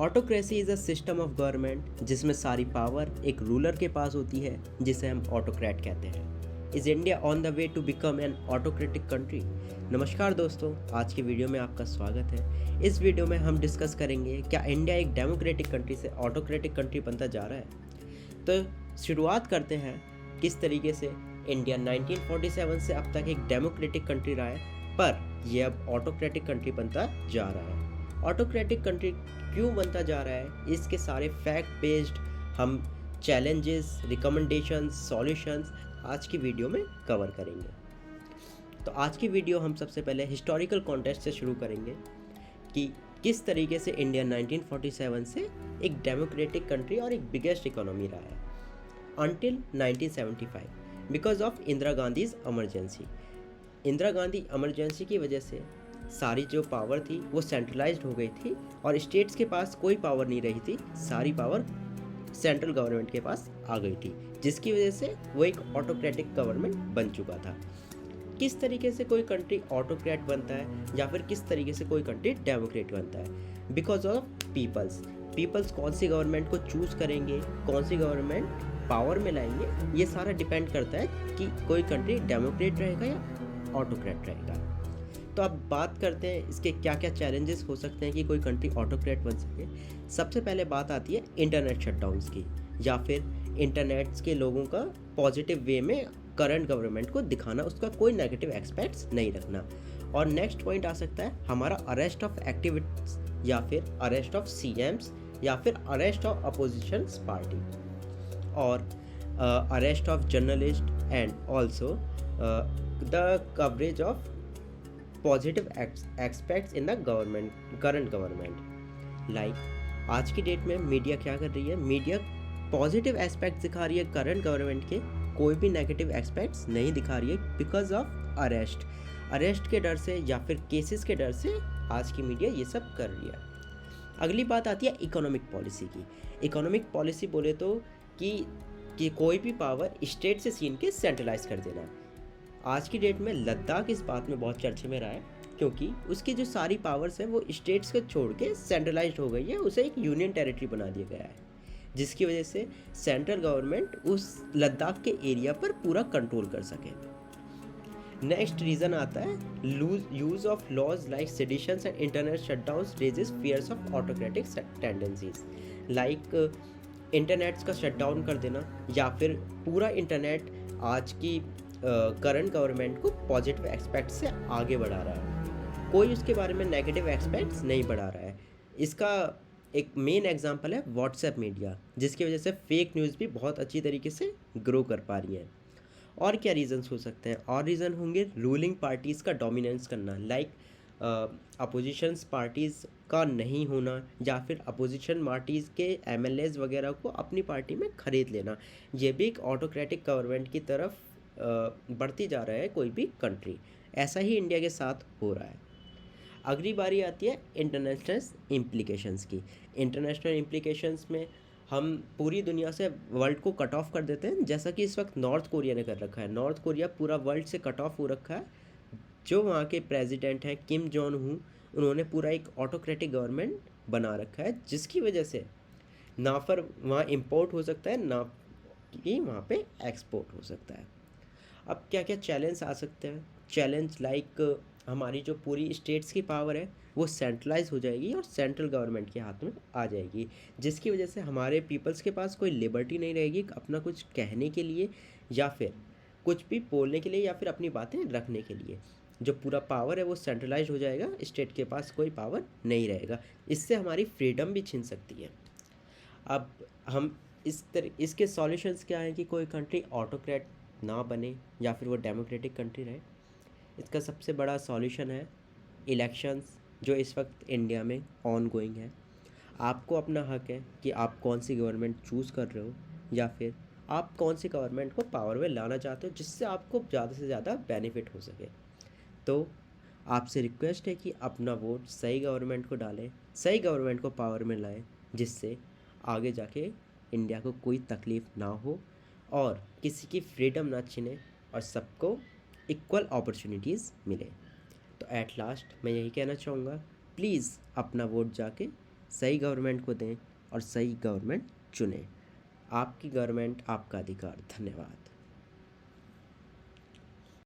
Autocracy is a system of government जिसमें सारी power एक रूलर के पास होती है जिसे हम ऑटोक्रेट कहते हैं। Is India on the way to become an autocratic country? नमस्कार दोस्तों, आज की वीडियो में आपका स्वागत है। इस वीडियो में हम डिस्कस करेंगे क्या इंडिया एक डेमोक्रेटिक कंट्री से ऑटोक्रेटिक कंट्री बनता जा रहा है। तो शुरुआत करते हैं किस तरीके से इंडिया 1947 से अब तक एक डेमोक्रेटिक कंट्री रहा है, पर यह अब ऑटोक्रेटिक कंट्री बनता जा रहा है। ऑटोक्रेटिक कंट्री क्यों बनता जा रहा है, इसके सारे फैक्ट बेस्ड हम चैलेंजेस, रिकमेंडेशंस, सॉल्यूशंस आज की वीडियो में कवर करेंगे। तो आज की वीडियो हम सबसे पहले हिस्टोरिकल कॉन्टेक्स्ट से शुरू करेंगे कि किस तरीके से इंडिया 1947 से एक डेमोक्रेटिक कंट्री और एक बिगेस्ट इकोनॉमी रहा है until 1975 because of Indira Gandhi's emergency. Indira Gandhi emergency की वजह से सारी जो पावर थी वो सेंट्रलाइज्ड हो गई थी और स्टेट्स के पास कोई पावर नहीं रही थी, सारी पावर सेंट्रल गवर्नमेंट के पास आ गई थी, जिसकी वजह से वो एक ऑटोक्रेटिक गवर्नमेंट बन चुका था। किस तरीके से कोई कंट्री ऑटोक्रेट बनता है या फिर किस तरीके से कोई कंट्री डेमोक्रेट बनता है? बिकॉज ऑफ पीपल्स कौन सी गवर्नमेंट को चूज करेंगे, कौन सी गवर्नमेंट पावर में लाएंगे, ये सारा डिपेंड करता है कि कोई कंट्री डेमोक्रेट रहेगा या ऑटोक्रेट रहेगा। तो अब बात करते हैं इसके क्या क्या चैलेंजेस हो सकते हैं कि कोई कंट्री ऑटोक्रेट बन सके। सबसे पहले बात आती है इंटरनेट शटडाउन्स की, या फिर इंटरनेट्स के लोगों का पॉजिटिव वे में करंट गवर्नमेंट को दिखाना, उसका कोई नेगेटिव एक्सपेक्ट्स नहीं रखना। और नेक्स्ट पॉइंट आ सकता है हमारा अरेस्ट ऑफ एक्टिविटीज, या फिर अरेस्ट ऑफ सीएम्स, या फिर अरेस्ट ऑफ अपोजिशन पार्टी, और arrest of journalist, and also the coverage of positive aspects in the government, current government. Like आज की डेट में मीडिया क्या कर रही है, मीडिया पॉजिटिव एस्पेक्ट्स दिखा रही है करंट गवर्नमेंट के, कोई भी नेगेटिव एस्पेक्ट्स नहीं दिखा रही है बिकॉज ऑफ अरेस्ट के डर से या फिर केसेस के डर से आज की मीडिया ये सब कर रही है। अगली बात आती है इकोनॉमिक पॉलिसी की। इकोनॉमिक पॉलिसी बोले तो कि कोई भी पावर स्टेट से छीन के सेंट्रलाइज कर देना। आज की डेट में लद्दाख इस बात में बहुत चर्चे में रहा है क्योंकि उसकी जो सारी पावर्स हैं वो स्टेट्स को छोड़ के सेंट्रलाइज्ड हो गई है, उसे एक यूनियन टेरिटरी बना दिया गया है, जिसकी वजह से सेंट्रल गवर्नमेंट उस लद्दाख के एरिया पर पूरा कंट्रोल कर सके। नेक्स्ट रीज़न आता है use of laws like seditions and internet shutdowns raises fears of autocratic tendencies. Like internets का शटडाउन कर देना या फिर पूरा इंटरनेट आज की करंट गवर्नमेंट को पॉजिटिव एस्पेक्ट से आगे बढ़ा रहा है, कोई उसके बारे में नेगेटिव एस्पेक्ट्स नहीं बढ़ा रहा है। इसका एक मेन एग्जांपल है व्हाट्सएप मीडिया, जिसकी वजह से फेक न्यूज़ भी बहुत अच्छी तरीके से ग्रो कर पा रही हैं। और क्या रीज़न्स हो सकते हैं? और रीज़न होंगे रूलिंग पार्टीज़ का डोमिनेंस करना, लाइक अपोजिशंस पार्टीज़ का नहीं होना, या फिर अपोजिशन पार्टीज़ के एमएलएज वगैरह को अपनी पार्टी में खरीद लेना। ये भी एक ऑटोक्रेटिक गवर्नमेंट की तरफ बढ़ती जा रहा है कोई भी कंट्री। ऐसा ही इंडिया के साथ हो रहा है। अगली बारी आती है इंटरनेशनल इम्प्लीकेशंस की। इंटरनेशनल इम्प्लीकेशंस में हम पूरी दुनिया से वर्ल्ड को कट ऑफ कर देते हैं, जैसा कि इस वक्त नॉर्थ कोरिया ने कर रखा है। नॉर्थ कोरिया पूरा वर्ल्ड से कट ऑफ हो रखा है। जो वहाँ के प्रेसिडेंट हैं किम जोंग उन, उन्होंने पूरा एक ऑटोक्रेटिक गवर्नमेंट बना रखा है, जिसकी वजह से ना पर वहाँ इम्पोर्ट हो सकता है ना कि वहाँ पे एक्सपोर्ट हो सकता है। अब क्या क्या चैलेंज आ सकते हैं? चैलेंज लाइक हमारी जो पूरी स्टेट्स की पावर है वो सेंट्रलाइज हो जाएगी और सेंट्रल गवर्नमेंट के हाथ में आ जाएगी, जिसकी वजह से हमारे पीपल्स के पास कोई लिबर्टी नहीं रहेगी अपना कुछ कहने के लिए, या फिर कुछ भी बोलने के लिए, या फिर अपनी बातें रखने के लिए। जो पूरा पावर है वो सेंट्रलाइज हो जाएगा, स्टेट के पास कोई पावर नहीं रहेगा। इससे हमारी फ्रीडम भी छीन सकती है। अब हम इसके सॉल्यूशंस क्या हैं कि कोई कंट्री ऑटोक्रेट ना बने या फिर वो डेमोक्रेटिक कंट्री रहे? इसका सबसे बड़ा सॉल्यूशन है इलेक्शंस, जो इस वक्त इंडिया में ऑन गोइंग है। आपको अपना हक है कि आप कौन सी गवर्नमेंट चूज़ कर रहे हो, या फिर आप कौन सी गवर्नमेंट को पावर में लाना चाहते हो जिससे आपको ज़्यादा से ज़्यादा बेनिफिट हो सके। तो आपसे रिक्वेस्ट है कि अपना वोट सही गवर्नमेंट को डालें, सही गवर्नमेंट को पावर में लाएं, जिससे आगे जाके इंडिया को कोई तकलीफ़ ना हो और किसी की फ्रीडम ना छीने और सबको इक्वल अपॉर्चुनिटीज़ मिले। तो एट लास्ट मैं यही कहना चाहूँगा, प्लीज़ अपना वोट जाके सही गवर्नमेंट को दें और सही गवर्नमेंट चुनें। आपकी गवर्नमेंट, आपका अधिकार। धन्यवाद।